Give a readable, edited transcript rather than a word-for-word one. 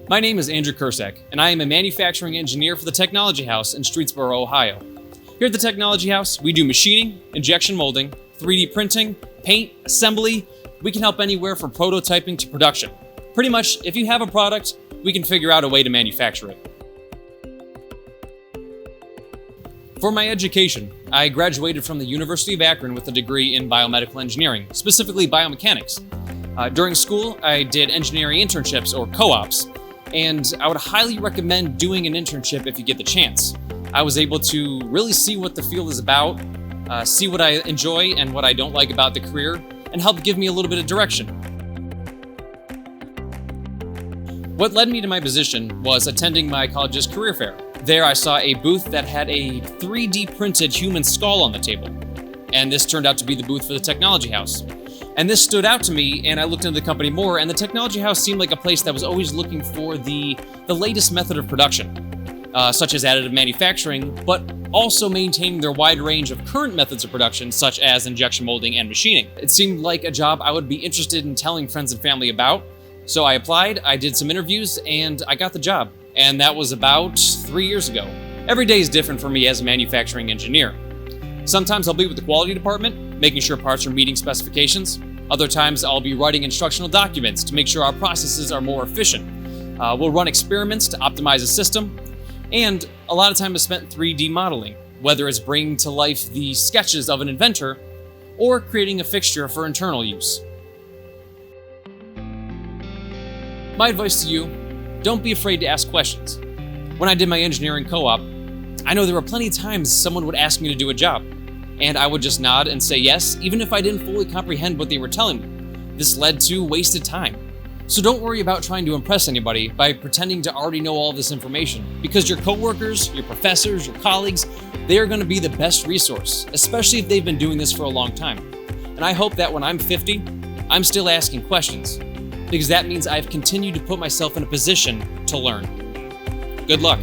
My name is Andrew Kursak, and I am a manufacturing engineer for the Technology House in Streetsboro, Ohio. Here at the Technology House, we do machining, injection molding, 3D printing, paint, assembly. We can help anywhere from prototyping to production. Pretty much, if you have a product, we can figure out a way to manufacture it. For my education, I graduated from the University of Akron with a degree in biomedical engineering, specifically biomechanics. During school, I did engineering internships or co-ops, and I would highly recommend doing an internship if you get the chance. I was able to really see what the field is about, see what I enjoy and what I don't like about the career, and help give me a little bit of direction. What led me to my position was attending my college's career fair. There I saw a booth that had a 3D printed human skull on the table, and this turned out to be the booth for the Technology House. And this stood out to me, and I looked into the company more, and the Technology House seemed like a place that was always looking for the latest method of production, such as additive manufacturing, but also maintaining their wide range of current methods of production, such as injection molding and machining. It seemed like a job I would be interested in telling friends and family about, so I applied, I did some interviews, and I got the job. And that was about 3 years ago. Every day is different for me as a manufacturing engineer. Sometimes I'll be with the quality department, making sure parts are meeting specifications. Other times I'll be writing instructional documents to make sure our processes are more efficient. We'll run experiments to optimize a system. And a lot of time is spent 3D modeling, whether it's bringing to life the sketches of an inventor or creating a fixture for internal use. My advice to you, don't be afraid to ask questions. When I did my engineering co-op, I know there were plenty of times someone would ask me to do a job, and I would just nod and say yes, even if I didn't fully comprehend what they were telling me. This led to wasted time. So don't worry about trying to impress anybody by pretending to already know all this information, because your coworkers, your professors, your colleagues, they are going to be the best resource, especially if they've been doing this for a long time. And I hope that when I'm 50, I'm still asking questions, because that means I've continued to put myself in a position to learn. Good luck.